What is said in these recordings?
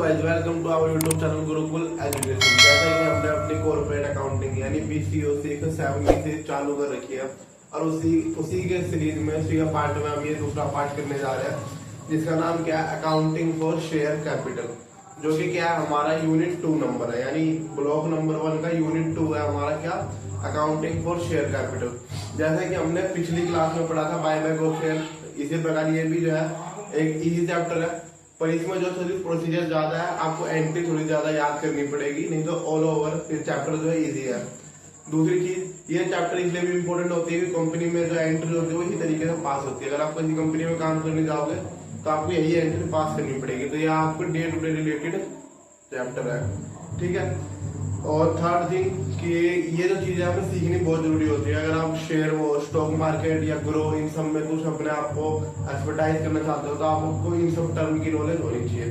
Guys, welcome to our YouTube channel Gurukul education. जैसा कि हमने अपनी कॉर्पोरेट अकाउंटिंग यानी बीसीओसी 7 से चालू कर रखी है और उसी के सीरीज में उसी का पार्ट में हम ये दूसरा पार्ट करने जा रहे हैं, जिसका नाम क्या है, अकाउंटिंग फॉर शेयर कैपिटल, जो कि क्या है हमारा यूनिट 2 नंबर है, यानी ब्लॉक नंबर 1 का यूनिट 2 है हमारा क्या, अकाउंटिंग फॉर शेयर कैपिटल। जैसे कि हमने पिछली क्लास में पढ़ा था बायबैक ऑफ शेयर, इसी प्रकार ये भी जो है एक इजी चैप्टर है, पर इसमें जो थोड़ी प्रोसीजर ज्यादा है, आपको एंट्री थोड़ी ज्यादा याद करनी पड़ेगी, नहीं तो ऑल ओवर ये चैप्टर जो है इजी है। दूसरी चीज, ये चैप्टर इसलिए भी इम्पोर्टेंट होती है कि कंपनी में जो एंट्री होती है वो इसी तरीके से पास होती है। अगर आप किसी कंपनी में काम करने जाओगे तो आपको यही एंट्री पास करनी पड़ेगी, तो ये आपको day to day related chapter है, ठीक है। और थर्ड थिंग कि ये जो चीजें हमें सीखनी बहुत जरूरी होती है। अगर आप शेयर वो स्टॉक मार्केट या ग्रो इन सब में कुछ अपने आप को एडवर्टाइज करना चाहते हो तो आपको इन सब टर्म की नॉलेज होनी चाहिए।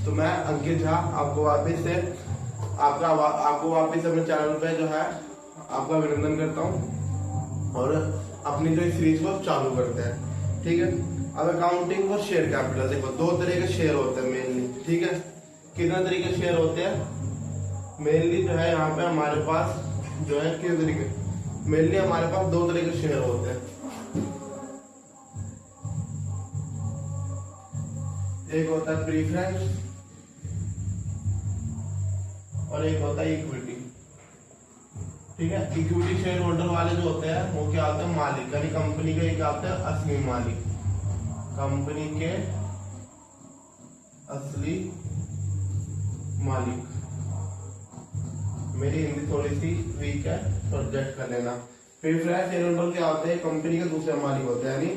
तो मैं अंकित झा आपको वापस अपने चैनल पे जो है आपका अभिनंदन करता हूँ और अपनी जो इस सीरीज को चालू करते हैं, ठीक है। अब अकाउंटिंग और शेयर कैपिटल, देखो दो तरह के शेयर होते हैं मेनली, ठीक है। कितने तरीके के शेयर होते हैं मेनली, जो है यहाँ पे हमारे पास जो है किस तरीके, मेनली हमारे पास दो तरह के शेयर होते हैं। एक होता है प्रीफरेंस और एक होता है इक्विटी, ठीक है। इक्विटी शेयर होल्डर वाले जो होते हैं वो क्या होते हैं, मालिक, यानी कंपनी के क्या होते हैं, असली मालिक, कंपनी के असली मालिक। मेरी हिंदी थोड़ी सी वीक है, प्रोजेक्ट कर लेना। प्रेफरेंस शेयर होल्डर क्या होते हैं, कंपनी के दूसरे मालिक होते हैं, यानी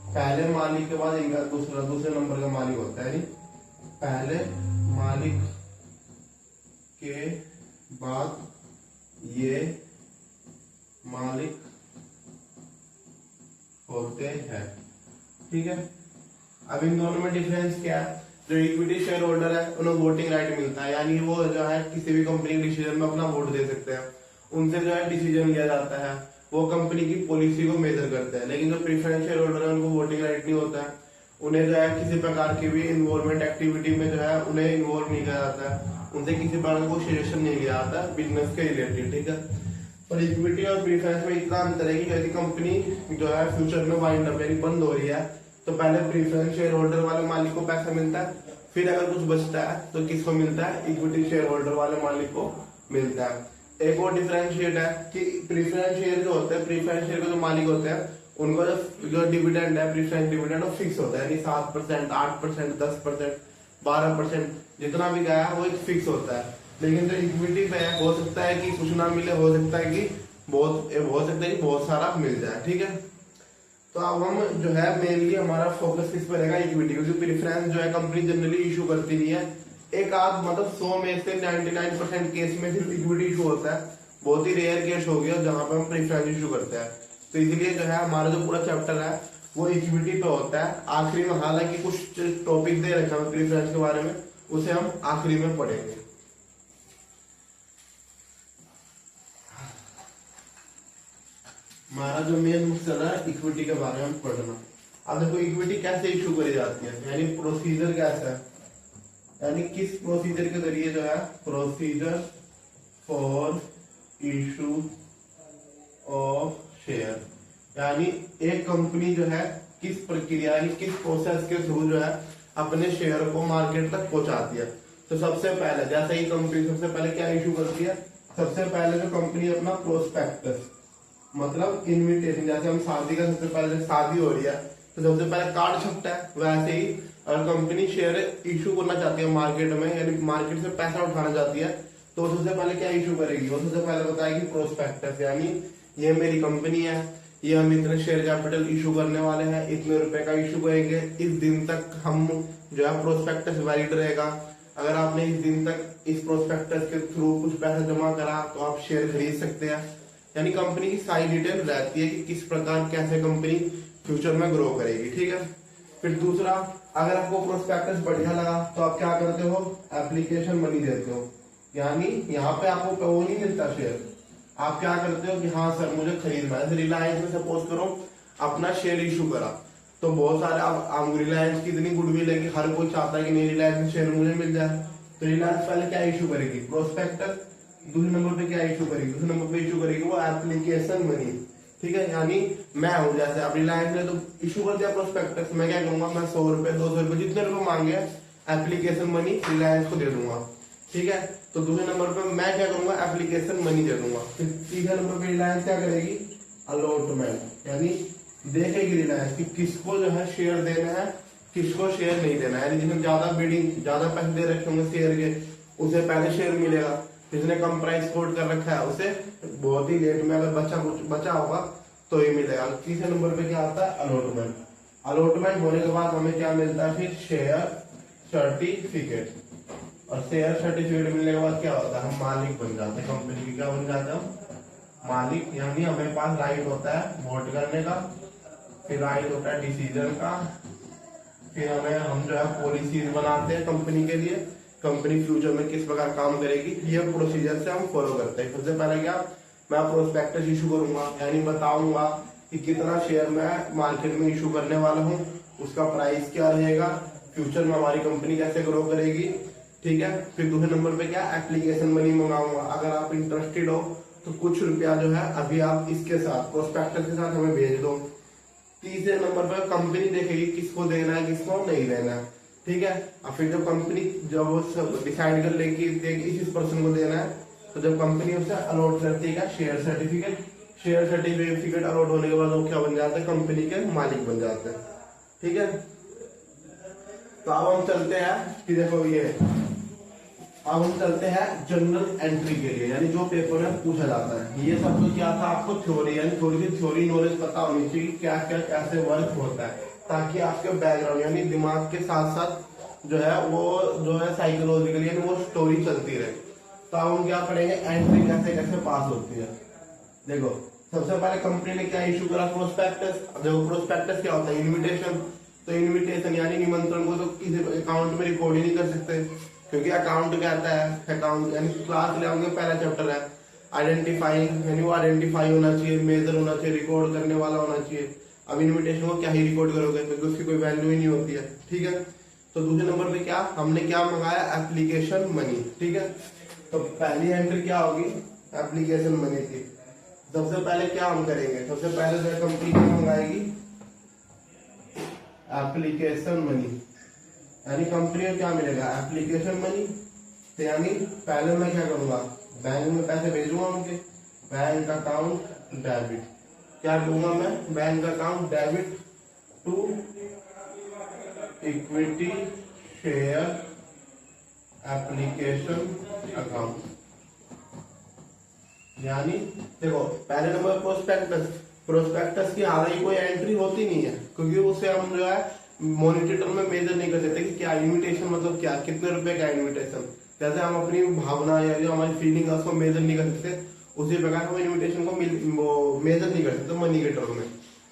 पहले मालिक के बाद इनका दूसरे नंबर का मालिक होता है, यानी पहले मालिक के बाद ये मालिक होते हैं, ठीक है। अब इन दोनों में डिफरेंस क्या है, जो इक्विटी शेयर होल्डर है उन्हें वोटिंग राइट मिलता है, यानी वो जो है किसी भी कंपनी के डिसीजन में अपना वोट दे सकते हैं, उनसे जो है डिसीजन लिया जाता है, वो कंपनी की पॉलिसी को मेजर करते हैं। लेकिन जो प्रेफरेंस शेयर होल्डर है उनको वोटिंग राइट नहीं होता है, उन्हें जो है किसी प्रकार की भी इन्वॉल्वमेंट एक्टिविटी में जो है उन्हें इन्वॉल्व नहीं किया जाता है, उनसे किसी प्रकार को सजेशन नहीं लिया जाता बिजनेस के रिलेटेड, ठीक है। और इक्विटी और प्रेफरेंस में इतना अंतर है कि यदि कंपनी जो है फ्यूचर में वाइंड अप यानी बंद हो रही है तो पहले प्रेफरेंस शेयर होल्डर वाले मालिक को पैसा मिलता है, फिर अगर कुछ बचता है तो किसको मिलता है, इक्विटी शेयर होल्डर वाले मालिक को मिलता है। एक और डिफरेंशिएट है कि प्रेफरेंस शेयर जो होते हैं, प्रेफरेंस शेयर के जो मालिक होते हैं उनका जो डिविडेंड है, प्रेफरेंस डिविडेंड वो फिक्स होता है, यानी 7%, 8%, 10%, 12% जितना भी गया है वो एक फिक्स होता है। लेकिन जो इक्विटी पे है हो सकता है कि कुछ ना मिले, हो सकता है कि बहुत सारा मिल जाए, ठीक है। तो अब हम जो है मेनली हमारा फोकस किस पर रहेगा, इक्विटी, क्योंकि प्रेफरेंस जो है कंपनी जनरली इशू करती नहीं है। एक आध मतलब 100 में से 99% केस में सिर्फ इक्विटी इशू होता है, बहुत ही रेयर केस हो गया जहां पर हम प्रेफरेंस इशू करते हैं। तो इसलिए जो है हमारा जो पूरा चैप्टर है वो इक्विटी पे होता है। आखिरी में हालांकि कुछ टॉपिक दे रखा है प्रेफरेंस के बारे में, उसे हम आखिरी में पढ़ेंगे। हमारा जो मेन मकसद है इक्विटी के बारे में पढ़ना। अब देखो इक्विटी कैसे इशू करी जाती है, यानी प्रोसीजर कैसा है, यानी किस प्रोसीजर के जरिए जो है, procedure for issue of share, यानी एक कंपनी जो है किस प्रक्रिया यानी किस प्रोसेस के थ्रू जो है अपने शेयर को मार्केट तक पहुंचाती है। तो सबसे पहले जैसे ही कंपनी सबसे पहले क्या इशू करती है, सबसे पहले जो कंपनी अपना प्रोस्पेक्टस मतलब इन्विटेशन, जैसे हम शादी का सबसे पहले शादी हो रही है तो सबसे पहले कार्ड छपता है, वैसे ही अगर कंपनी शेयर इशू करना चाहती है मार्केट में, यानी मार्केट से पैसा उठाना चाहती है, तो सबसे पहले क्या इशू करेगी, वो सबसे पहले बताएगी प्रोस्पेक्टस, यानी ये मेरी कंपनी है, ये हम इतने शेयर कैपिटल इशू करने वाले हैं, इतने रुपए का इशू करेंगे, इस दिन तक हम जो है प्रोस्पेक्टस वैलिड रहेगा, अगर आपने इस दिन तक इस प्रोस्पेक्टस के थ्रू कुछ पैसा जमा करा तो आप शेयर खरीद सकते हैं। यानी कंपनी की सारी डिटेल रहती है कि किस प्रकार कैसे कंपनी फ्यूचर में ग्रो करेगी, ठीक है। फिर दूसरा, अगर आपको प्रोस्पेक्टस बढ़िया लगा तो आप क्या करते हो, एप्लीकेशन मनी देते हो, यानी यहाँ पे आपको वो नहीं मिलता शेयर, आप क्या करते हो कि हाँ सर मुझे खरीदना है। रिलायंस में सपोज करो अपना शेयर इशू करा, तो बहुत सारे अब रिलायंस की इतनी गुडविल है कि हर कोई चाहता है कि नहीं रिलायंस शेयर मुझे मिल जाए, तो रिलायंस पहले क्या इशू करेगी, प्रोस्पेक्टस। दूसरे नंबर पे क्या इशू करेगी, दूसरे नंबर पे इशू करेगी वो एप्लीकेशन मनी, ठीक है। यानी मैं हूं, जैसे अब रिलायंस ने तो इशू कर दिया प्रोस्पेक्टस, मैं क्या करूंगा, मैं 100 रुपए 200 रुपए जितने रुपए मांगे एप्लीकेशन मनी रिलायंस को दे दूंगा, ठीक है। तो दूसरे नंबर पे मैं क्या करूंगा, एप्लीकेशन मनी दे दूंगा। फिर तीसरे नंबर पे रिलायंस क्या करेगी, अलॉटमेंट, यानी देखेगी रिलायंस कि किसको जो है शेयर देना है, किसको शेयर नहीं देना है। यानी जिसने ज्यादा बिडिंग, ज्यादा पैसे दे रखे होंगे शेयर के, उसे पहले शेयर मिलेगा। जिसने कम प्राइस कोट कर रखा है उसे बहुत ही लेट में, अगर बचा होगा तो ही मिलेगा। तीसरे नंबर पे क्या आता है, अलॉटमेंट। अलॉटमेंट होने के बाद हमें क्या मिलता है, फिर शेयर सर्टिफिकेट। और शेयर सर्टिफिकेट मिलने के बाद क्या होता है, हम मालिक बन जाते हैं कंपनी की। क्या बन जाते हैं हम, मालिक। यानी हमारे पास राइट होता है वोट करने का, फिर राइट होता है डिसीजन का, फिर हम जो है पॉलिसीज बनाते हैं कंपनी के लिए, कंपनी फ्यूचर में किस प्रकार काम करेगी, ये प्रोसीजर से हम फॉलो करते हैं। सबसे पहले क्या, मैं प्रोस्पेक्टस इशू करूंगा, यानी बताऊंगा कि कितना शेयर मैं मार्केट में इशू करने वाला हूँ, उसका प्राइस क्या रहेगा, फ्यूचर में हमारी कंपनी कैसे ग्रो करेगी, ठीक है। फिर दूसरे नंबर पे क्या, एप्लीकेशन मनी मंगाऊंगा। अगर आप इंटरेस्टेड हो तो कुछ रुपया जो है अभी आप इसके साथ, प्रोस्पेक्टस के साथ हमें भेज दो। तीसरे नंबर पर कंपनी देखेगी किसको देना है, किसको नहीं देना है, ठीक है। और फिर जब कंपनी जब वो सब डिसाइड कर लेगी इस पर्सन को देना है, तो जब कंपनी उसे अलॉट करती है share certificate, share certificate allot होने के बाद वो क्या बन जाते हैं, कंपनी के मालिक बन जाते हैं, ठीक है। तो अब हम चलते हैं कि देखो ये, अब हम चलते हैं जनरल एंट्री के लिए, यानी जो पेपर में पूछा जाता है। ये सब तो क्या था, आपको थ्योरी, यानी थोड़ी सी थ्योरी नॉलेज पता होनी चाहिए कि क्या क्या कैसे वर्क होता है, ताकि आपके बैकग्राउंड यानी दिमाग के साथ साथ जो है वो जो है साइकोलॉजिकली यानी वो स्टोरी चलती रहे। तो अब हम क्या पढ़ेंगे, एंट्री कैसे कैसे पास होती है। देखो सबसे पहले कंपनी ने क्या इशू करा, प्रोस्पेक्टस। देखो प्रोस्पेक्टस क्या होता है, इन्विटेशन। तो इन्विटेशन यानी निमंत्रण को तो किसी अकाउंट में रिकॉर्ड ही नहीं कर सकते, क्योंकि अकाउंट कहता है, अकाउंट यानी क्लास ले आओगे पहला चैप्टर है आइडेंटिफाइंग, यानी वो आइडेंटिफाई होना चाहिए, मेजर होना चाहिए, रिकॉर्ड करने वाला होना चाहिए। अब इन्विटेशन को क्या ही रिकॉर्ड करोगे, क्योंकि उसकी कोई वैल्यू ही नहीं होती है, ठीक है। तो दूसरे नंबर पे क्या हमने क्या मंगाया, एप्लीकेशन मनी, ठीक है। तो पहली एंट्री क्या होगी, एप्लीकेशन मनी की। सबसे पहले क्या हम करेंगे, सबसे पहले जो कंपनी क्या मंगाएगी, एप्लीकेशन मनी। यानी कंपनी को क्या मिलेगा, एप्लीकेशन मनी। तो यानी पहले मैं क्या करूंगा, बैंक में पैसे भेजूंगा उनके, बैंक अकाउंट डेबिट। क्या दूंगा मैं, bank account debit to equity share application account. यानी देखो पहले नंबर प्रोस्पेक्टस, प्रोस्पेक्टस की हालांकि कोई एंट्री होती नहीं है, क्योंकि उसे हम जो है मॉनिटर में मेजर नहीं कर सकते कि क्या इन्विटेशन मतलब क्या, कितने रुपए का इन्विटेशन। जैसे हम अपनी भावना या जो हमारी फीलिंग है उसको मेजर नहीं कर सकते, उसी प्रकार हम इन्विटेशन को मेजर नहीं कर सकते मनी के टर्म में।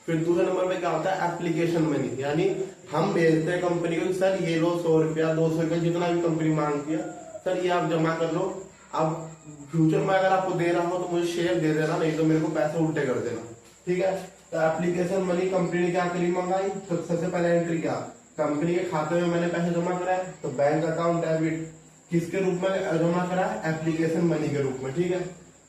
फिर दूसरे नंबर पे क्या होता है, एप्लीकेशन मनी। यानी हम भेजते हैं कंपनी को, सर ये लो 100 रुपया 200 रुपया जितना भी कंपनी मांगती है, सर ये आप जमा कर लो, अब फ्यूचर में अगर आपको दे रहा हो तो मुझे शेयर दे देना, नहीं तो मेरे को पैसे उल्टे कर देना, ठीक है। तो एप्लीकेशन मनी कंपनी ने क्या करी, मंगाई। तो सबसे पहले एंट्री क्या, कंपनी के खाते में मैंने पैसे जमा कराए, तो बैंक अकाउंट डेबिट किसके रूप में जमा कराया, एप्लीकेशन मनी के रूप में, ठीक है।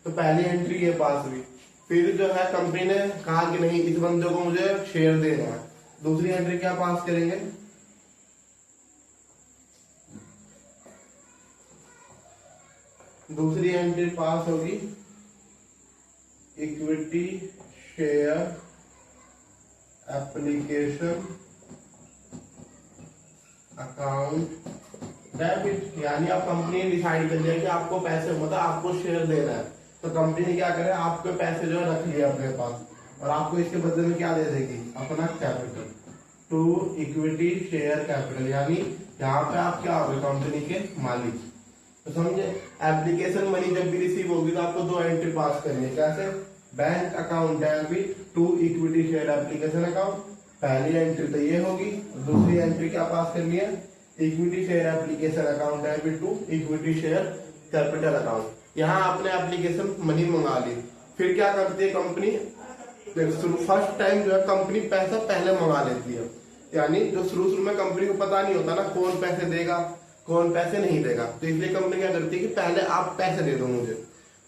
तो पहली एंट्री ये पास हुई। फिर जो है कंपनी ने कहा कि नहीं इस बंदे को मुझे शेयर देना है, दूसरी एंट्री क्या पास करेंगे, दूसरी एंट्री पास होगी equity share application account debit. यानी आप कंपनी ने डिसाइड कर लिया कि आपको पैसे मतलब आपको शेयर देना है, तो कंपनी ने क्या करे, आपके पैसे जो है रख लिए अपने पास, और आपको इसके बदले में क्या दे देगी, अपना capital to equity share capital. यानी यहाँ पे आप क्या हो गए, कंपनी के मालिक। तो समझे, एप्लीकेशन मनी जब भी रिसीव होगी तो आपको 2 एंट्री पास करनी है। कैसे, bank account debit to equity share application account. पहली एंट्री तो ये होगी, दूसरी एंट्री क्या पास करनी है, equity share application account debit to equity share capital account. यहाँ आपने एप्लीकेशन मनी मंगा ली। फिर क्या करती है कंपनी, फर्स्ट टाइम जो है कंपनी पैसा पहले मंगा लेती है। यानी जो शुरू में कंपनी को पता नहीं होता ना कौन पैसे देगा, कौन पैसे नहीं देगा। तो इसलिए कंपनी क्या करती है कि पहले आप पैसे दे दो मुझे,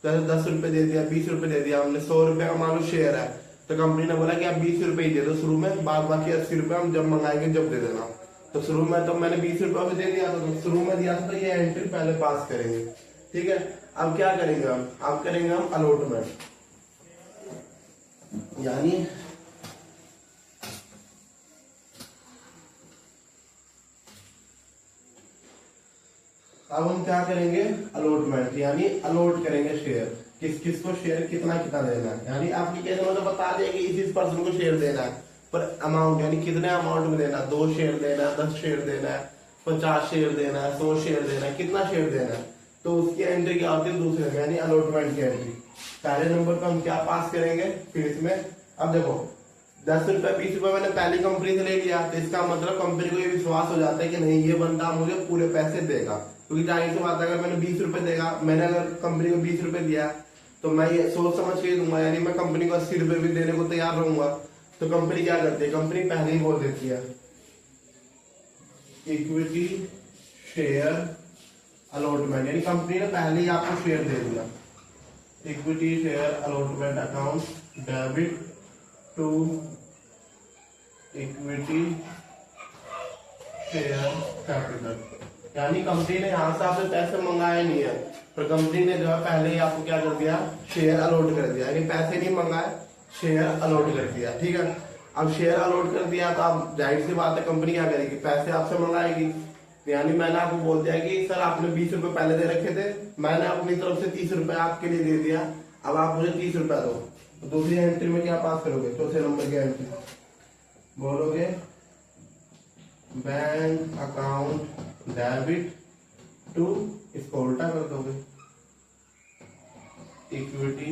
जैसे 10 रुपए दे दिया, 20 रुपए दे दिया, हमने 100 रुपए का मान लो शेयर है, तो कंपनी ने बोला कि आप 20 रुपए ही दे दो शुरू में, बाद बाकी 80 रुपए हम जब मंगाएंगे जब दे देना। तो शुरू में तो मैंने 20 रुपए भी दे दिया था, तो शुरू में दिया था, तो ये एंट्री पहले पास करेंगे। ठीक है, अब क्या करेंगे हम, अब करेंगे हम अलॉटमेंट, यानी अब हम क्या करेंगे, अलॉटमेंट, यानी अलॉट करेंगे शेयर, किस किस को शेयर कितना कितना देना है। यानी एप्लीकेशन में तो बता दिया कि इस पर्सन को शेयर देना है, पर अमाउंट यानी कितने अमाउंट में देना, 2 शेयर देना है, 10 शेयर देना है, 50 शेयर देना है, 100 शेयर देना है, कितना शेयर देना है। तो उसकी एंट्री क्या होती है दूसरे में, यानी अलॉटमेंट की एंट्री। पहले नंबर पर हम क्या पास करेंगे फिर इसमें, अब देखो 10 रुपए 20 रुपए मैंने पहली कंपनी से ले लिया, तो इसका मतलब कंपनी को ये विश्वास हो जाता है कि नहीं ये बंदा मुझे पूरे पैसे देगा, क्योंकि जाहिर सी बात है अगर मैंने 20 रुपए देगा, मैंने अगर कंपनी को 20 रुपए दिया तो मैं ये सोच समझ के दूंगा, यानी मैं कंपनी को 80 रुपए भी देने को तैयार रहूंगा। तो कंपनी क्या करती है, कंपनी पहले ही बोल देती है इक्विटी शेयर अलॉटमेंट, यानी कंपनी ने पहले ही आपको शेयर दे दिया, equity share allotment account debit to equity share capital, यानी कंपनी ने यहां से आपसे पैसे मंगाए नहीं है, पर कंपनी ने जो है पहले ही आपको क्या कर दिया, शेयर अलॉट कर दिया, यानी पैसे नहीं मंगाए, शेयर अलॉट कर दिया। ठीक है, अब शेयर अलॉट कर दिया तो अब जाहिर सी बात है कंपनी क्या करेगी, पैसे आपसे मंगाएगी। यानी मैंने आपको बोल दिया कि सर आपने 20 रुपए पहले दे रखे थे, मैंने अपनी तरफ से 30 रुपए आपके लिए दे दिया, अब आप मुझे 30 रुपए दो। तो दूसरी एंट्री में क्या पास करोगे, चौथे नंबर की एंट्री बोलोगे बैंक अकाउंट डेबिट टू, इसको उल्टा कर दोगे, इक्विटी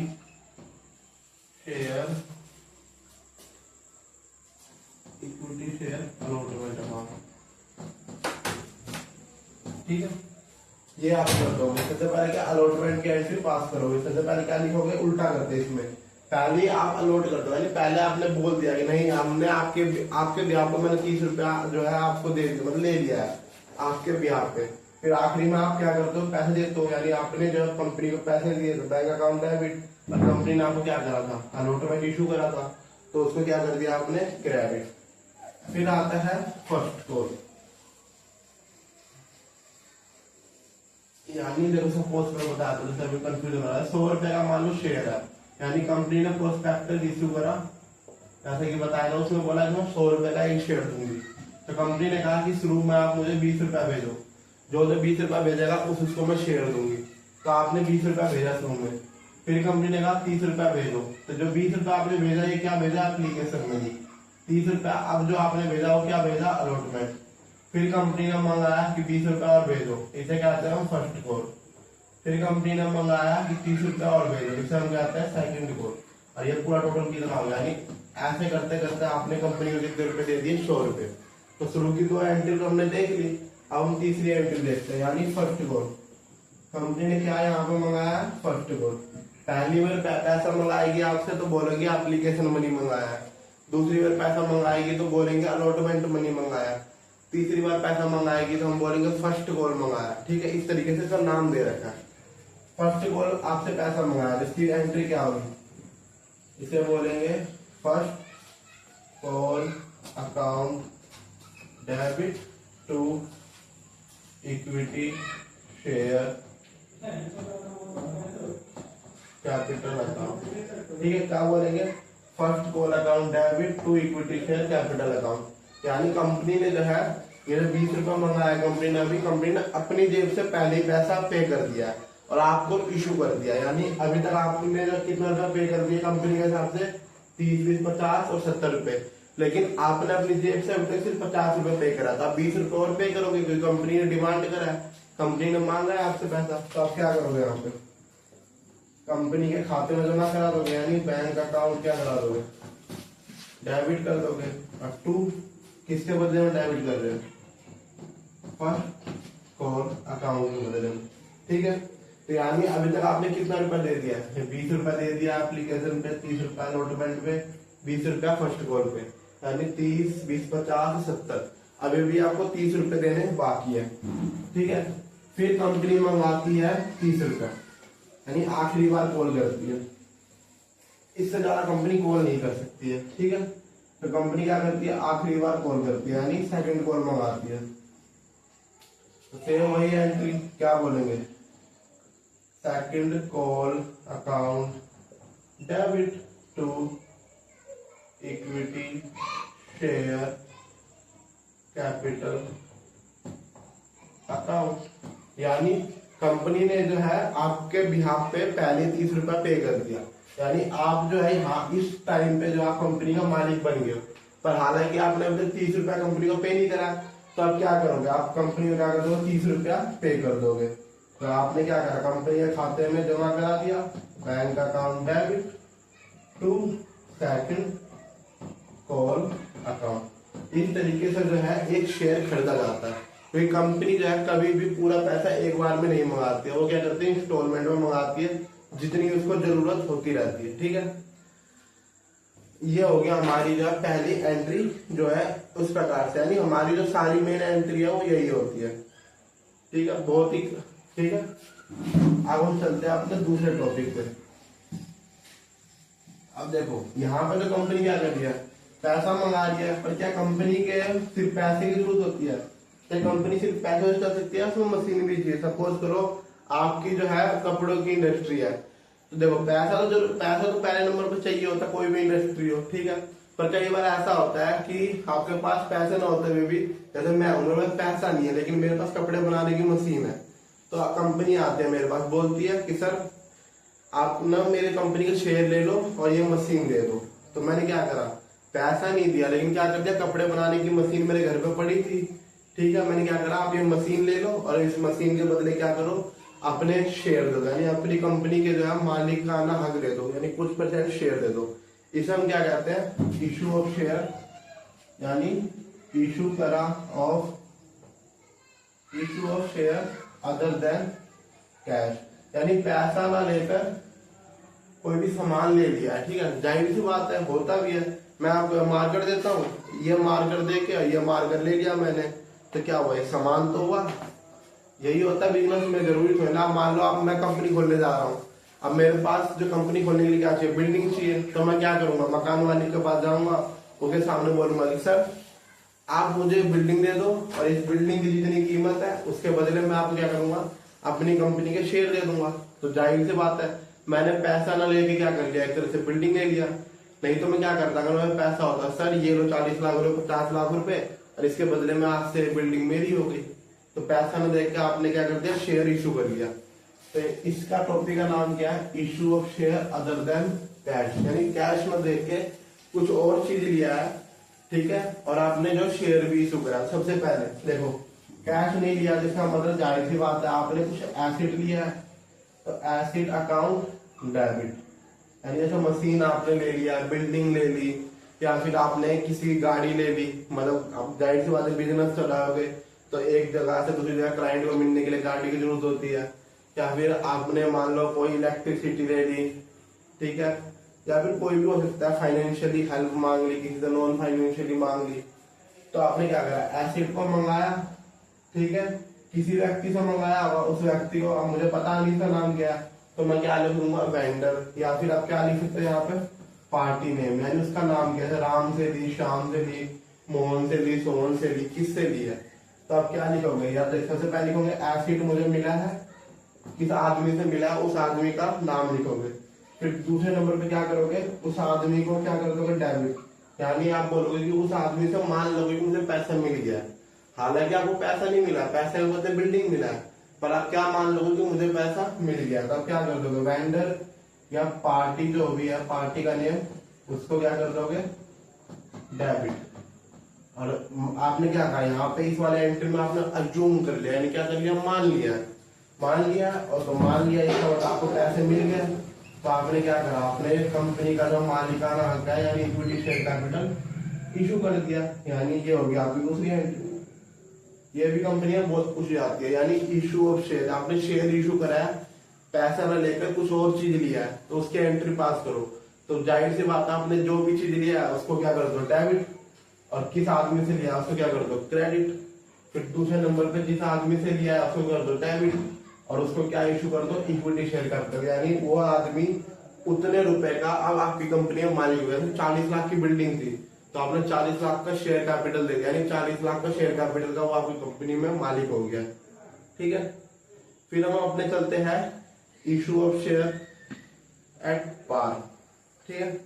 शेयर अलॉटमेंट अकाउंट। ठीक है, ये आप कर दोगे। सबसे पहले क्या अलॉटमेंट की एंट्री पास करोगे, सबसे पहले क्या लिखोगे, उल्टा करते इसमें, पहले आप अलॉट कर दो, यानी पहले आपने बोल दिया कि नहीं हमने आपके ब्याह पे मैंने 30 रुपया जो है आपको दे दिया, मतलब ले लिया है आपके ब्याह पे। फिर आखिरी में आप क्या करते हो, पैसे देते हो, यानी आपने जो कंपनी को पैसे दिए तो बैंक अकाउंट डेबिट, और कंपनी ने आपको क्या करा था, अलॉटमेंट इशू करा था, तो उसको क्या कर दिया आपने, क्रेडिट। फिर आता है फर्स्ट कॉल, यानी देखो सपोज मैं बता दूं, जैसे अभी कंफ्यूजन हो रहा है, 100 रुपए का मान लो शेयर है, यानी कंपनी ने प्रोस्पेक्टस इश्यू करा, जैसे कि बताया था उसमें बोला कि मैं 100 रुपए का एक शेयर दूंगी, तो कंपनी ने कहा कि शुरू में आप मुझे 20 रुपया भेजो, जो 20 रुपया भेजेगा उसको मैं शेयर दूंगी, तो आपने 20 रुपया भेजा शुरू में। फिर कंपनी ने कहा 30 रुपया भेजो, तो जो 20 रुपया आपने भेजा ये क्या भेजा, एप्लीकेशन में ही 30 रुपया, अब जो आपने भेजा वो क्या भेजा, अलॉटमेंट। फिर कंपनी ने मंगाया कि 20 रुपया और भेजो, इसे कहते हैं हम फर्स्ट कॉल। फिर कंपनी ने मंगाया कि 30 रुपया और भेजो, इसे हम कहते हैं सेकंड कॉल। और ये पूरा टोटल कितना होगा, यानी ऐसे करते करते आपने कंपनी को कितने रुपए दे दिए, 100 रुपए। तो शुरू की 2 एंट्री तो हमने देख ली, अब हम तीसरी एंट्री देखते हैं, यानी फर्स्ट कॉल। कंपनी ने क्या यहाँ पे मंगाया, फर्स्ट कॉल। पहली बार पैसा मंगाएगी आपसे तो बोलेंगे एप्लीकेशन मनी मंगाया है, दूसरी बार पैसा मंगाएगी तो बोलेंगे अलॉटमेंट मनी मंगाया, तीसरी बार पैसा मंगाएगी तो हम बोलेंगे फर्स्ट कॉल मंगाया। ठीक है, इस तरीके से इसका नाम दे रखा है। फर्स्ट कॉल आपसे पैसा मंगाया, इसकी एंट्री क्या होगी, इसे बोलेंगे first call account debit to equity share capital account. ठीक है, क्या बोलेंगे, first call account debit to equity share capital account. यानी कंपनी ने जो है ये 20 रुपया मंगाया कंपनी ने अपनी जेब से पहले ही पैसा पे कर दिया है और आपको इशू कर दिया, यानी अभी तक आपने जो कितना रुपया पे कर दिया कंपनी के हिसाब से 30, 20, 50 और 70 रुपए, लेकिन आपने अपनी जेब से अभी तक सिर्फ 50 रुपए पे करा था, 20 रुपए और पे करोगे क्योंकि कंपनी ने डिमांड करा है, कंपनी ने मांगा है आपसे पैसा, तो आप क्या करोगे, यहाँ पे कंपनी के खाते में जमा करा दोगे, यानी बैंक अकाउंट क्या करा दोगे, डेबिट कर दोगे। और टू किसके बदले में डेबिट कर रहे हो, फर्स्ट कॉल अकाउंट के बदले में। ठीक है, तो यानी अभी तक आपने कितना रुपया दे दिया, 20 रुपया दे दिया एप्लीकेशन पे, 30 रुपया अलॉटमेंट पे, 20 रुपया फर्स्ट कॉल पे, यानी 30, 20, 50, 70। अभी भी आपको 30 रुपए देने बाकी है, ठीक है। फिर कंपनी मंगाती है 30 रुपए, यानी आखिरी बार कॉल करती है, इससे ज्यादा कंपनी कॉल नहीं कर सकती है, ठीक है। तो कंपनी क्या करती है, आखिरी बार कॉल करती है, यानी सेकंड कॉल मंगाती है। तो सेम वही एंट्री, क्या बोलेंगे, second call account debit to equity share capital account. यानी कंपनी ने जो है आपके बिहाफ पे पहले 30 रुपया पे कर दिया, यानी आप जो है यहाँ इस टाइम पे जो आप कंपनी का मालिक बन गए, पर हालांकि आपने अभी 30 रुपया कंपनी को पे नहीं करा, तो आप क्या करोगे, आप कंपनी को क्या कर दोगे, 30 रुपया पे कर दोगे। तो आपने क्या करा, कंपनी के खाते में जमा करा दिया, bank account debit to second call account. इस तरीके से जो है एक शेयर खरीदा जाता है। कोई कंपनी जो है कभी भी पूरा पैसा एक बार में नहीं मंगाती है, वो क्या करती है, इंस्टॉलमेंट में मंगाती है, जितनी उसको जरूरत होती रहती है, ठीक है। ये हो गया हमारी जो है पहली एंट्री जो है उस प्रकार से, यानी हमारी जो सारी मेन एंट्री है वो यही होती है, ठीक है। बहुत ही ठीक है। अब हम चलते हैं अपने दूसरे टॉपिक पे। अब देखो यहाँ पे तो कंपनी क्या कर दिया, पैसा मंगा दिया, पर क्या कंपनी के सिर्फ पैसे की जरूरत होती है, क्या कंपनी सिर्फ पैसे कर सकती है, उसमें मशीन भी चाहिए। सपोज करो आपकी जो है कपड़ों की इंडस्ट्री है, तो देखो पैसा तो पहले नंबर पर चाहिए होता है, कोई भी इंडस्ट्री हो, ठीक है। पर कई बार ऐसा होता है कि आपके पास पैसे ना होते हुए भी, जैसे मैं हूं, मेरे पास पैसा नहीं है लेकिन मेरे पास कपड़े बनाने की मशीन है, तो कंपनी आती है मेरे पास, बोलती है कि सर आप ना मेरे कंपनी के शेयर ले लो और ये मशीन दे दो। तो मैंने क्या करा, पैसा नहीं दिया लेकिन क्या कर दिया, कपड़े बनाने की मशीन मेरे घर पे पड़ी थी, ठीक है। मैंने क्या करा, आप ये मशीन ले लो और इस मशीन के बदले क्या करो, अपने शेयर दो, यानी अपनी कंपनी के जो है मालिकाना हक दे दो, यानी कुछ % शेयर दे दो। इसे हम क्या कहते हैं, इशू ऑफ शेयर, यानी इशू करा of share other than cash, यानी पैसा ना लेकर कोई भी सामान ले लिया है, ठीक है। जाहिर सी बात है, होता भी है, मैं आपको मार्कर देता हूँ, ये मार्कर दे के ये मार्कर ले लिया मैंने, तो क्या हुआ, एक सामान तो हुआ। यही होता है बिजनेस में, जरूरी थोड़ी ना। मान लो अब मैं कंपनी खोलने जा रहा हूँ, अब मेरे पास जो कंपनी खोलने के लिए क्या चाहिए, बिल्डिंग चाहिए, तो मैं क्या करूंगा, मकान मालिक के पास जाऊंगा, उसके सामने बोलूंगा कि सर आप मुझे बिल्डिंग दे दो और इस बिल्डिंग की जितनी कीमत है उसके बदले में आपको क्या करूंगा, अपनी कंपनी के शेयर दे दूंगा। तो जाहिर सी बात है, मैंने पैसा ना लेके क्या कर लिया, एक तरह से बिल्डिंग ले लिया। नहीं तो मैं क्या करता, अगर मेरे पैसा होता, सर ये लो 40 लाख रुपए, 50 लाख रुपए, और इसके बदले में आज से बिल्डिंग मेरी हो गई। तो पैसा न देख के आपने क्या कर दिया, शेयर इशू कर लिया। तो इसका टॉपिक का नाम क्या है, issue of share other than cash, यानी कैश में देख के कुछ और चीज लिया है, ठीक है, और आपने जो शेयर भी इशू करा। सबसे पहले देखो कैश नहीं लिया, जिसका मतलब जाहिर सी बात है आपने कुछ एसेट लिया है, तो एसेट अकाउंट डेबिट, यानी जैसे मशीन आपने ले लिया, बिल्डिंग ले ली, या फिर आपने किसी गाड़ी ले ली, मतलब आप जाहिर सी बात है बिजनेस चलाओगे तो एक जगह से दूसरी जगह क्लाइंट को मिलने के लिए गाड़ी की जरूरत होती है, या फिर आपने मान लो कोई इलेक्ट्रिसिटी ले ली, ठीक है, या फिर कोई भी हो सकता है, फाइनेंशियली हेल्प मांग ली, किसी से नॉन फाइनेंशियली मांग ली। तो आपने क्या करा, एसेट को मंगाया, ठीक है, किसी व्यक्ति से मंगाया, उस व्यक्ति को, अब मुझे पता नहीं था नाम क्या है, तो मैं क्या लिखूंगा, वेंडर, या फिर आप क्या लिख सकते हैं यहाँ पे, पार्टी नेम, यानी उसका नाम क्या है, राम से ली, श्याम से ली, मोहन से ली, सोहन से ली, किससे ली है। तो आप क्या लिखोगे, या तो सबसे पहले लिखोगे एसेट मुझे मिला है, किस आदमी से मिला है, उस आदमी का नाम लिखोगे। फिर दूसरे नंबर पे क्या करोगे, उस आदमी को क्या कर दोगे, डेबिट, यानी आप बोलोगे कि उस आदमी से मान लोगे कि मुझे पैसा मिल गया है, हालांकि आपको पैसा नहीं मिला, पैसे के बदले बिल्डिंग मिला है, पर आप क्या मान लोगे कि मुझे पैसा मिल गया। तो आप क्या कर दोगे, वेंडर या पार्टी जो भी है, पार्टी का नेम, उसको क्या कर दोगे, डेबिट। और आपने क्या कहा, यहाँ पे इस वाले एंट्री में आपने अज्यूम कर लिया, यानी क्या कर लिया, मान लिया, और तो मान लिया इसका मतलब आपको पैसे मिल गए। तो आपने क्या करा, आपने कंपनी का जो मालिकाना हक है, यानी इक्विटी शेयर कैपिटल इशू कर दिया, यानी ये हो गया आपकी दूसरी एंट्री। ये भी कंपनियां बहुत पूछी जाती है, यानी इशू ऑफ शेयर, आपने शेयर इशू कराया, पैसा न लेकर कुछ और चीज लिया है, तो उसकी एंट्री पास करो। तो जाहिर सी बात है, आपने जो भी चीज लिया है उसको क्या कर दो, डेबिट, और किस आदमी से लिया उसको क्या कर दो, क्रेडिट। फिर दूसरे नंबर पे जिस आदमी से लिया है उसको कर दो डेबिट, और उसको क्या इशू कर दो, इक्विटी शेयर कैपिटल, यानी वो आदमी उतने रुपए का अब आपकी कंपनी में मालिक हो गया। 40 लाख की बिल्डिंग थी तो आपने 40 लाख का शेयर कैपिटल दे दिया, यानी 40 लाख का शेयर कैपिटल का वो आपकी कंपनी में मालिक हो गया। ठीक है, फिर हम अपने चलते हैं issue of share at par. ठीक है,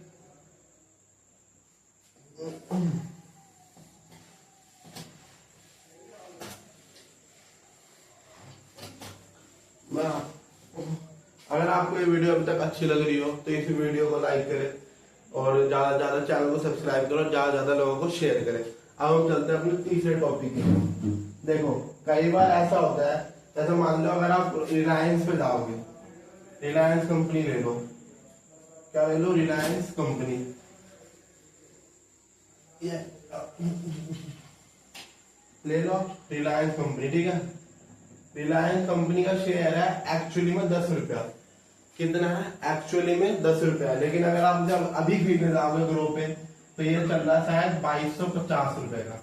मैं अगर आपको ये वीडियो अभी तक अच्छी लग रही हो तो इस वीडियो को लाइक करें और ज्यादा से ज्यादा चैनल को सब्सक्राइब करो, ज्यादा से ज्यादा लोगों को शेयर करें। अब हम चलते हैं अपने तीसरे टॉपिक में। देखो कई बार ऐसा होता है, जैसे मान लो अगर आप रिलायंस पे जाओगे, रिलायंस कंपनी ले लो, क्या ले लो, रिलायंस कंपनी, ले लो रिलायंस कंपनी। ठीक है, रिलायंस कंपनी का शेयर है एक्चुअली में 10 रुपया। कितना है, एक्चुअली में 10 रुपया, लेकिन अगर आप जब अभी खरीदने जाओगे ग्रो पे तो ये चल रहा है शायद 2250 रुपए का।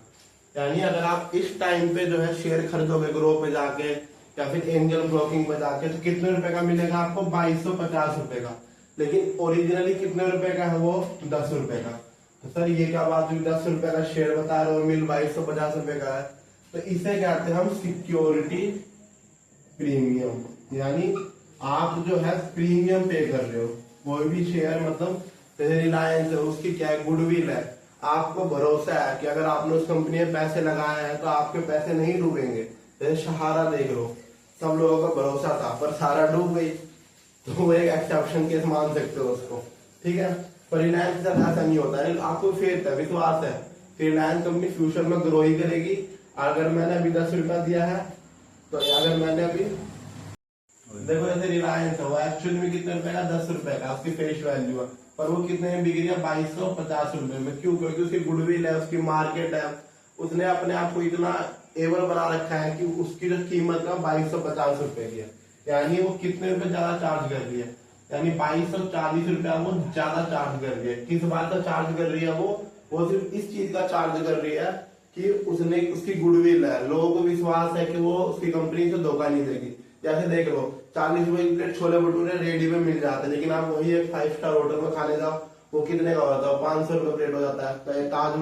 यानी अगर आप इस टाइम पे जो है शेयर खरीदोगे ग्रो पे जाके या फिर एंजल ब्रोकिंग पे जाके तो कितने रुपए का मिलेगा आपको, 2250 रुपए का। लेकिन ओरिजिनली कितने रुपए का है वो, 10 रुपए का। तो सर ये क्या बात हुई, 10 रुपए का शेयर बता रहे हो, मिल 2250 रुपए का है। तो इसे कहते हैं हम सिक्योरिटी प्रीमियम, यानी आप जो है प्रीमियम पे कर रहे हो। कोई भी शेयर मतलब जैसे रिलायंस है, उसकी क्या है, गुडविल है, आपको भरोसा है कि अगर आपने उस कंपनी में पैसे लगाए हैं तो आपके पैसे नहीं डूबेंगे। जैसे सहारा देख लो, सब लोगों का भरोसा था पर सहारा डूब गई, तो वो एक एक्सेप्शन केस मान सकते हो उसको। ठीक है, पर रिलायंस का ऐसा नहीं होता है, आपको फेथ है, विश्वास है कि रिलायंस कंपनी फ्यूचर में ग्रो ही करेगी। अगर मैंने अभी 10 रुपया दिया है तो अगर मैंने अभी देखो जैसे रिलायंस है, वो एक्चुअली में कितने रुपए का, 10 रुपए का उसकी फेस वैल्यू है, पर वो कितने में बिक रही है, 2250 रुपए में। क्यों, क्योंकि उसकी गुडविल है, उसकी मार्केट है, उसने अपने आप को इतना एबल बना रखा है कि उसकी जो कीमत है 2250 रुपए की है। यानी वो कितने रुपए ज्यादा चार्ज कर रही है, यानी 2240 रुपया वो ज्यादा चार्ज कर रही है। किस बात का चार्ज कर रही है वो सिर्फ इस चीज का चार्ज कर रही है कि उसने, उसकी गुडविल है, लोगों को विश्वास है कि वो उसकी कंपनी से धोखा नहीं देगी। जैसे देख लो 40 रुपए की प्लेट छोले भटूरे रेडी में मिल जाते हैं, लेकिन आप वही एक 5 स्टार होटल में खाने जाओ वो कितने का होता है, 500 रुपए प्लेट हो जाता है। तो ताज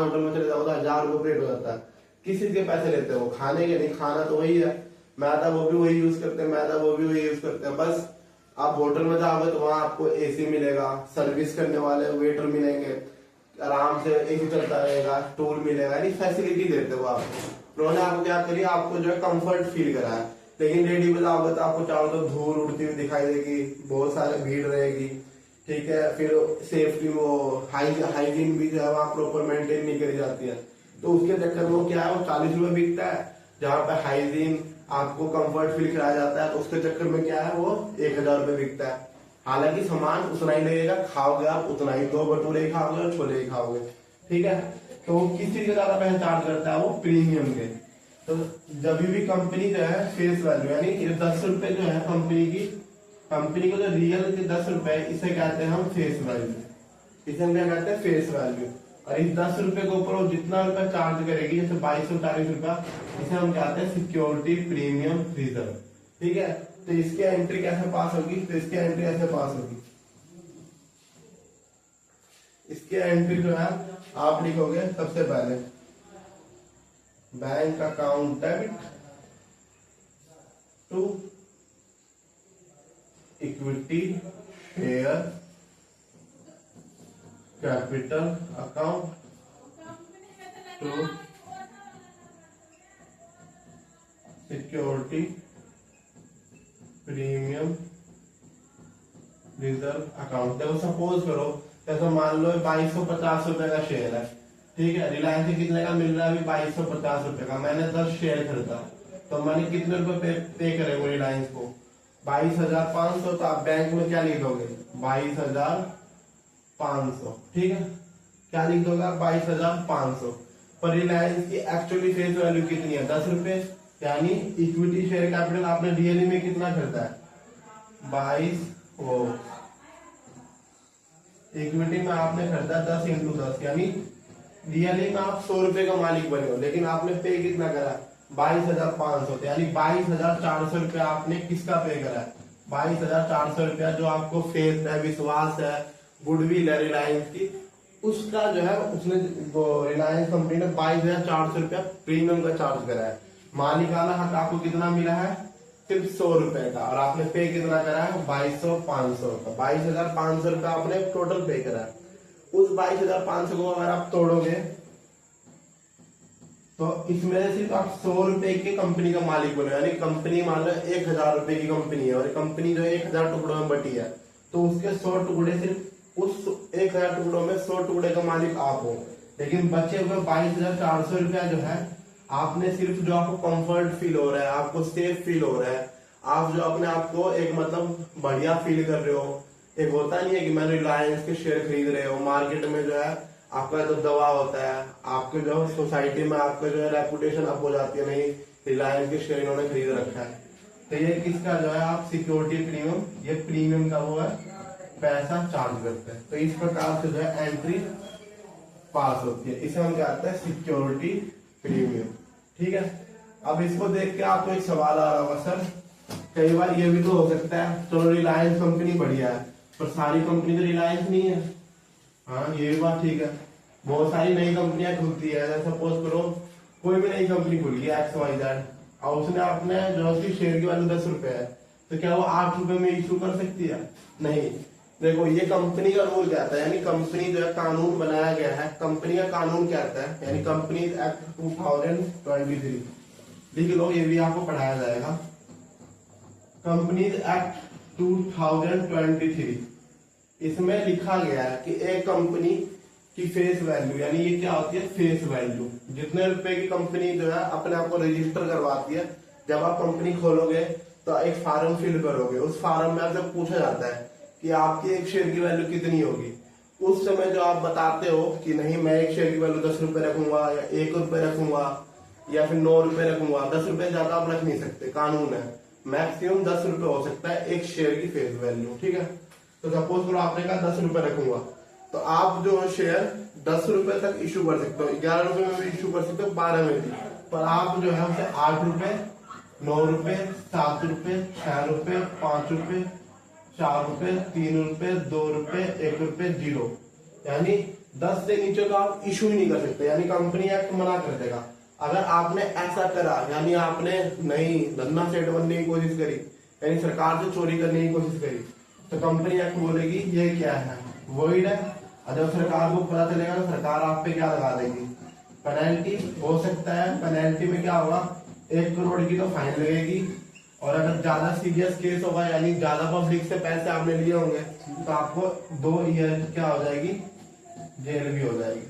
होटल में चले जाओ तो 1000 रुपए प्लेट हो जाता है। किस चीज के पैसे लेते हो, खाने के नहीं, खाना तो वही है, मैदा वो भी वही यूज करते हैं, मैदा वो भी वही यूज करते हैं। बस आप होटल में जाओगे तो वहां आपको एसी मिलेगा, सर्विस करने वाले वेटर मिलेंगे, आराम से एसी चलता रहेगा, टूल मिलेगा, यानी फैसिलिटी देते हो आपको। उन्होंने आपको क्या करी, आपको जो है कंफर्ट फील कराया। लेकिन रेडी में जाओगे तो आपको चारों तरफ धूल उड़ती हुई दिखाई देगी, बहुत सारे भीड़ रहेगी। ठीक है, फिर सेफ्टी वो हाइजीन भी जो है वहाँ प्रॉपर मेंटेन नहीं करी जाती है। तो उसके चक्कर में क्या है, वो 40 रुपए बिकता है, जहाँ पे हाइजीन आपको कंफर्ट फील कराया जाता है, तो उसके चक्कर में क्या है वो 1000 रुपए बिकता है। हालांकि सामान उतना ही लगेगा, खाओगे आप उतना ही, 2 भटूरे ही खाओगे और छोले ही खाओगे। ठीक है, तो वो किस चीज का ज्यादा पैसा चार्ज करता है, वो प्रीमियम के। तो जब भी कंपनी जो है फेस वैल्यू, यानी 10 रुपए जो है कंपनी को जो रियल के 10 रुपए, इसे कहते हैं हम फेस वैल्यू, इसे हम क्या कहते हैं, फेस वैल्यू। और इस 10 रुपए के ऊपर वो जितना रुपया चार्ज करेगी, जैसे 2240 रुपया, इसे हम कहते हैं सिक्योरिटी प्रीमियम रिजर्व। ठीक है, तो इसकी एंट्री कैसे पास होगी, तो इसकी एंट्री ऐसे पास होगी। इसकी एंट्री जो है आप लिखोगे सबसे पहले bank account debit to equity share capital account to securities premium reserve account. देखो सपोज करो, जैसे मान लो 2250 रुपए का शेयर है, ठीक है, रिलायंस से कितने का मिल रहा है अभी, 2250 रुपए का। मैंने 10 शेयर खरीदा, तो मैंने कितने रुपए पे करे वो रिलायंस को, 22,500। तो आप बैंक में क्या लिख दोगे, 22,500। ठीक है, क्या लिख दोगे आप, 22,500। पर रिलायंस की एक्चुअली फेस वैल्यू कितनी है, 10 रुपए, यानी इक्विटी शेयर कैपिटल आपने रियली में कितना खरीदा है, 22, इक्विटी में आपने खरीदा 10 × 10, यानी रियली में आप 100 रुपए का मालिक बने हो, लेकिन आपने पे कितना करा? 22,500, यानी 22,400 रुपया आपने किसका पे करा है? 22,400 रुपया जो आपको फेथ है, विश्वास है, गुडविल है रिलायंस की, उसका जो है उसने रिलायंस कंपनी ने 22,400 रुपया प्रीमियम का चार्ज करा है। मालिकाना हक आपको कितना मिला है? सिर्फ 100 रुपए का, और आपने पे कितना करा है? 22,500 का। 22,500 रुपया आपने टोटल पे करा है। उस 22,500 को अगर आप तोड़ोगे तो इसमें से सिर्फ आप 100 रुपए की कंपनी का मालिक बने, यानी कंपनी मान लो 1,000 रुपए की कंपनी है, और कंपनी जो 1,000 टुकड़ों में बटी है, तो उसके 100 टुकड़े, सिर्फ उस 1,000 टुकड़ों में 100 टुकड़े का मालिक आप हो। लेकिन बचे हुए 22,400 रुपया जो है, आपने सिर्फ जो आपको कंफर्ट फील हो रहा है, आपको सेफ फील हो रहा है, आप जो अपने आप को एक मतलब बढ़िया फील कर रहे हो, एक होता नहीं है कि मैंने रिलायंस के शेयर खरीद रहे हो, मार्केट में जो है आपका जो दवा होता है, आपके जो सोसाइटी में आपका जो है रेपुटेशन अप हो जाती है, नहीं रिलायंस के शेयर इन्होंने खरीद रखा है, तो ये किसका जो है आप सिक्योरिटी प्रीमियम, ये प्रीमियम का वो है पैसा चार्ज करते हैं। तो इस प्रकार से जो है एंट्री पास होती है, इसे हम कहते हैं सिक्योरिटी प्रीमियम। ठीक है, अब इसको देख के आपको एक सवाल आ रहा होगा, सर कई बार ये भी तो हो सकता है, चलो रिलायंस कंपनी बढ़िया है पर सारी कंपनी तो रिलायंस नहीं है। हाँ, ये भी बात ठीक है, बहुत सारी नई कंपनियां खुलती है, सपोज करो कोई भी नई कंपनी खुल गई XYZ, और उसने अपने जो उसकी शेयर की वैल्यू 10 रुपए है, तो क्या वो 8 रुपए में इशू कर सकती है? नहीं। देखो ये कंपनी का रूल कहता है, यानी कंपनी जो है कानून बनाया गया है, कंपनी का कानून कहता है, यानी कंपनी एक्ट 2023 लिख लो, ये भी आपको पढ़ाया जाएगा। कंपनीज एक्ट 2023, इसमें लिखा गया है कि एक कंपनी की फेस वैल्यू, यानी ये क्या होती है? फेस वैल्यू, जितने रुपए की कंपनी जो है अपने आप को रजिस्टर करवाती है, जब आप कंपनी खोलोगे तो एक फॉर्म फिल करोगे, उस फॉर्म में आपसे पूछा जाता है कि आपकी एक शेयर की वैल्यू कितनी होगी। उस समय जो आप बताते हो कि नहीं मैं एक शेयर की वैल्यू 10 रुपए रखूंगा, या 1 रुपए रखूंगा, या फिर 9 रुपए रखूंगा, 10 रुपए ज्यादा आप रख नहीं सकते, कानून है, मैक्सिमम 10 रुपए हो सकता है एक शेयर की फेस वैल्यू। ठीक है, तो सपोज करो आपने कहा 10 रुपए रखूंगा, तो आप जो शेयर 10 रुपए तक इशू कर सकते हो, 11 रुपए में भी इशू कर सकते हो, 12 में भी, पर आप जो है उसे 8 रुपए, 9 रुपए, 7 रुपए, 6 रुपए, 5 रुपए, 4 रुपए, 3 रुपए, 2 रुपए, 1 रुपए, 0, यानी 10 से नीचे तो आप इशू ही नहीं कर सकते, यानी कंपनी एक्ट मना कर देगा। अगर आपने ऐसा करा, यानी आपने नहीं धंधा सेट बनने की कोशिश करी, यानी सरकार से चोरी करने की कोशिश करी, तो कंपनी एक्ट बोलेगी ये क्या है? वॉइड है। और जब सरकार को पता चलेगा तो सरकार आप पे क्या लगा देगी? पेनल्टी हो सकता है। पेनल्टी में क्या होगा? 1 करोड़ की तो फाइन लगेगी, और अगर ज्यादा सीरियस केस होगा, यानी ज्यादा पब्लिक से पैसे आपने लिए होंगे, तो आपको 2 ईयर क्या हो जाएगी? जेल भी हो जाएगी।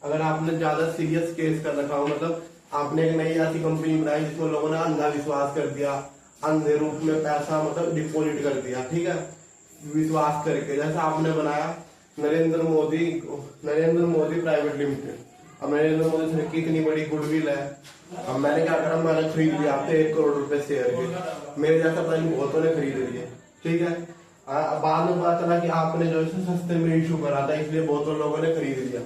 अगर आपने ज्यादा सीरियस केस कर रखा हो, मतलब आपने एक नई ऐसी कंपनी बनाई जिसमें लोगों ने अंधा विश्वास कर दिया, अंधे रूप में पैसा मतलब डिपॉजिट कर दिया, ठीक है, विश्वास करके, जैसा आपने बनाया नरेंद्र मोदी प्राइवेट लिमिटेड। अब नरेंद्र मोदी सर की इतनी बड़ी गुडविल है, अब मैंने क्या करा, मैंने खरीद लिया आपके 1 करोड़ रुपए शेयर के, मेरे जैसा पता नहीं बहुतों ने खरीद लिए, ठीक है। बाद में पता चला कि आपने जो है सस्ते में इशू करा था, इसलिए बहुतों लोगों ने खरीद लिया,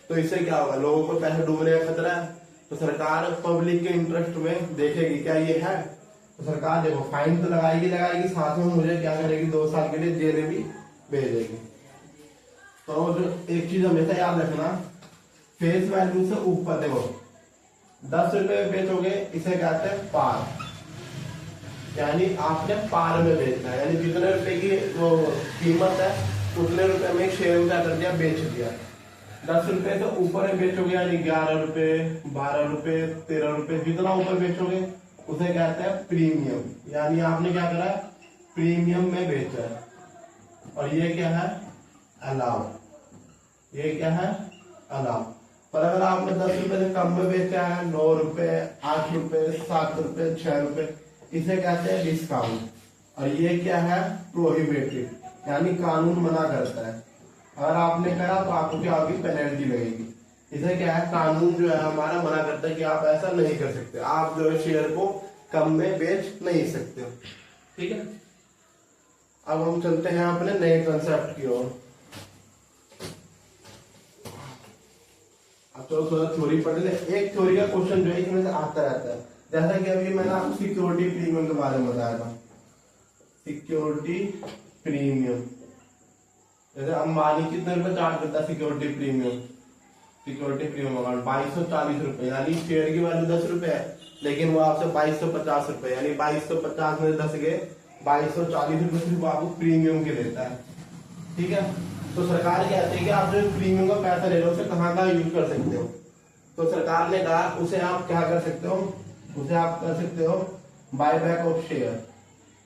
तो इससे क्या होगा? लोगों को पैसे डूबने का खतरा है, तो सरकार पब्लिक के इंटरेस्ट में देखेगी क्या ये है, तो सरकार देखो फाइन तो लगाएगी, साथ में मुझे क्या करेगी? 2 साल के लिए जेल भी भेजेगी। तो जो एक चीज हमेशा याद रखना, फेस वैल्यू से ऊपर देखो, 10 रुपए में बेचोगे, इसे कहते हैं पार, यानी आपने पार में बेचना है, यानी जितने रुपए की वो कीमत है उतने रुपए में शेयर क्या कर दिया? बेच दिया। 10 रुपए से ऊपर में बेचोगे, यानी 11 रुपए, 12 रुपए, 13 रुपए, जितना ऊपर बेचोगे उसे कहते हैं प्रीमियम, यानी आपने क्या करा? प्रीमियम में बेचा है। और ये क्या है? अलाउ। ये क्या है? अलाउ। पर अगर आपने 10 रुपए से कम में बेचा है, 9 रुपए, 8 रुपए, 7 रुपए, 6 रुपए, इसे कहते हैं डिस्काउंट। और ये क्या है? प्रोहिबिटेड, यानी कानून मना करता है। अगर आपने करा तो आपको क्या होगी? पेनल्टी लगेगी। इसे क्या है? कानून जो है हमारा मना करता है कि आप ऐसा नहीं कर सकते, आप जो है शेयर को कम में बेच नहीं सकते हो, ठीक है। अब हम चलते हैं अपने नए कंसेप्ट की ओर। चलो थोड़ा थ्योरी पढ़ ले। एक थ्योरी का क्वेश्चन जो है इसमें से आता रहता है, जैसा कि अभी मैंने आपको सिक्योरिटी प्रीमियम के बारे में बताया था। सिक्योरिटी प्रीमियम, जैसे अंबानी कितने रुपए चार्ज करता है security premium? Security premium amount 2240 रुपए, यानी शेयर की वैल्यू 10 रुपए है, लेकिन वो आपसे 2250 रुपए, यानी 2250 में 10 गए 2240 रुपए सिर्फ आपको प्रीमियम के लेता है। ठीक है, तो सरकार कहती है कि आप जो प्रीमियम का पैसा ले रहे हो उसे कहाँ कहाँ यूज कर सकते हो। तो सरकार ने कहा उसे आप क्या कर सकते हो, उसे आप कर सकते हो बाय बैक ऑफ शेयर।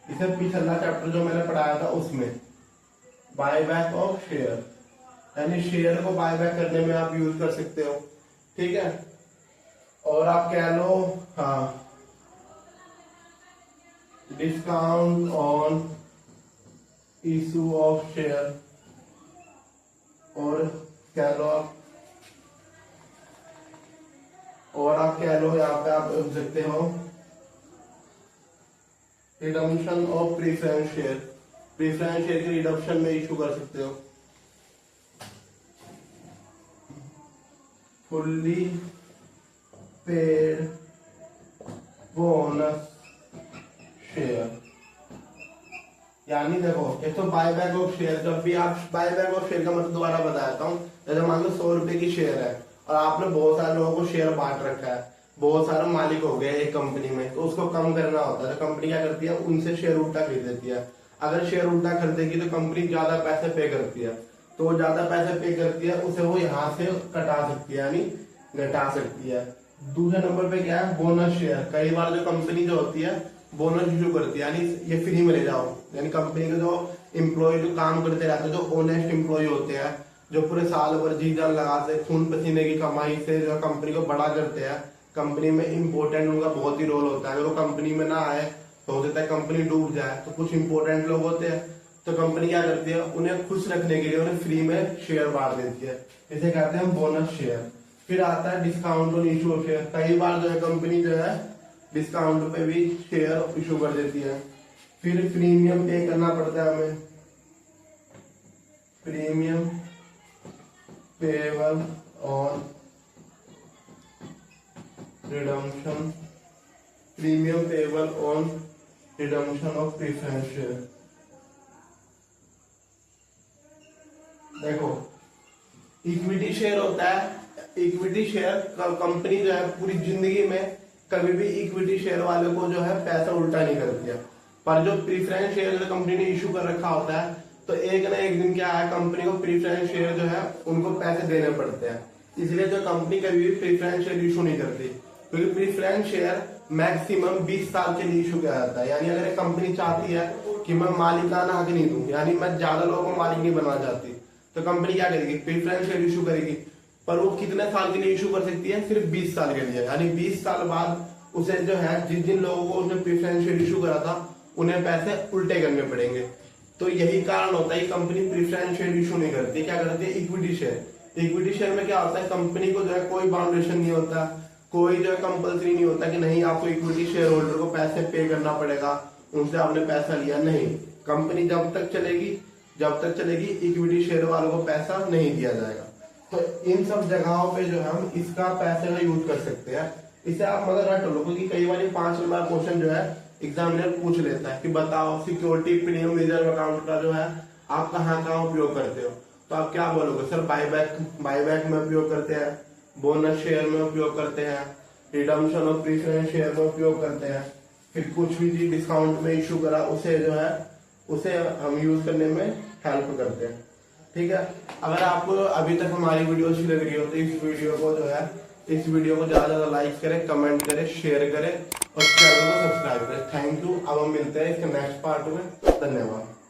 इसे पिछला चैप्टर जो मैंने पढ़ाया था उसमें बाय बैक ऑफ शेयर, यानी शेयर को बाय बैक करने में आप यूज कर सकते हो। ठीक है, और आप कह लो हाँ discount on issue of share, और कह लो आप, और आप कह लो यहाँ पे आप लिख सकते हो redemption of preference share. Preference share की रिडम्पशन में इशू कर सकते हो। फुल्ली पेड बोनस शेयर, यानी देखो एक तो बाय बैक ऑफ शेयर, जब भी आप बाय बैक ऑफ शेयर का मतलब दोबारा बताता हूँ, जैसे मान लो 100 रुपए की शेयर है और आपने बहुत सारे लोगों को शेयर बांट रखा है, बहुत सारे मालिक हो गए एक कंपनी में, तो उसको कम करना होता है। तो कंपनी क्या करती है, उनसे शेयर उल्टा खरीद लेती है। अगर शेयर उल्टा खरीदेगी तो कंपनी ज्यादा पैसे पे करती है, तो वो ज्यादा पैसे पे करती है, उसे वो यहाँ से कटा सकती है, यानी घटा सकती है। दूसरे नंबर पे क्या है, बोनस शेयर। कई बार जो कंपनी जो होती है बोनस इशू करती है, यानी ये फ्री में ले जाओ, यानी कंपनी के जो एम्प्लॉय जो काम करते रहते हैं, जो ऑनेस्ट एम्प्लॉय होते हैं, जो पूरे साल भर जी जान लगाते हैं, खून पसीने की कमाई से जो कंपनी को बड़ा करते हैं, कंपनी में इम्पोर्टेंट उनका बहुत ही रोल होता है। अगर वो कंपनी में ना आए तो हो सकता है कंपनी डूब जाए। तो कुछ इंपॉर्टेंट लोग होते हैं, तो कंपनी क्या करती है, उन्हें खुश रखने के लिए उन्हें फ्री में शेयर बांट देती है, इसे कहते हैं बोनस शेयर। फिर आता है discount on issue of share. कई बार जो है कंपनी जो है डिस्काउंट पे भी शेयर इशू कर देती है। फिर प्रीमियम पे करना पड़ता है हमें, premium payable on redemption, premium payable on redemption of preference share. देखो इक्विटी शेयर होता है, इक्विटी शेयर कंपनी जो है पूरी जिंदगी में कभी भी इक्विटी शेयर वाले को जो है पैसा उल्टा नहीं करती है, पर जो प्रीफरेंस शेयर जो कंपनी ने इशू कर रखा होता है, तो एक ना एक दिन क्या है, कंपनी को प्रीफरेंस शेयर जो है उनको पैसे देने पड़ते हैं। इसलिए जो कंपनी कभी भी प्रीफरेंस शेयर इशू नहीं करती, क्योंकि प्रीफरेंस शेयर मैक्सिमम 20 साल के लिए इशू किया जाता है। यानी अगर एक कंपनी चाहती है कि मैं मालिकाना हक नहीं दूं, यानी मैं ज्यादा लोगों को मालिक नहीं बनना चाहती, तो कंपनी क्या करेगी, प्रीफरेंस शेयर इशू करेगी। पर वो कितने साल के लिए इशू कर सकती है, सिर्फ 20 साल के लिए, यानी 20 साल बाद उसे जो है जिन लोगों को उसने प्रीफरेंस शेयर इशू करा था उन्हें पैसे उल्टे करने पड़ेंगे। तो यही कारण होता है कंपनी प्रीफरेंस शेयर इशू नहीं करती, क्या करती है, इक्विटी शेयर। इक्विटी शेयर में क्या होता है, कंपनी को जो है कोई बाउंडेशन नहीं होता, कोई जो है कंपल्सरी नहीं होता कि नहीं आपको इक्विटी शेयर होल्डर को पैसे पे करना पड़ेगा, उनसे आपने पैसा लिया, नहीं। कंपनी जब तक चलेगी इक्विटी शेयर वालों को पैसा नहीं दिया जाएगा। तो इन सब जगहों पे जो है हम इसका पैसे का यूज कर सकते हैं। इसे आप मगर रट लो, क्योंकि कई बार 5 नंबर क्वेश्चन जो है एग्जामिनर पूछ लेता है कि बताओ सिक्योरिटी प्रीमियम रिजर्व अकाउंट का जो है आप कहाँ उपयोग करते हो। तो आप क्या बोलोगे, सर बायबैक में उपयोग करते हैं, बोनस शेयर में उपयोग करते हैं, रिडम्पशन ऑफ प्रीफरेंस शेयर में उपयोग करते हैं, फिर कुछ भी चीज डिस्काउंट में इशू करा उसे हम यूज करने में हेल्प करते हैं। ठीक है, अगर आपको अभी तक हमारी वीडियो अच्छी लग रही हो तो इस वीडियो को ज्यादा लाइक करें, कमेंट करें, शेयर करें और चैनल को सब्सक्राइब करें। Thank you. अब हम मिलते हैं इसके नेक्स्ट पार्ट में। धन्यवाद।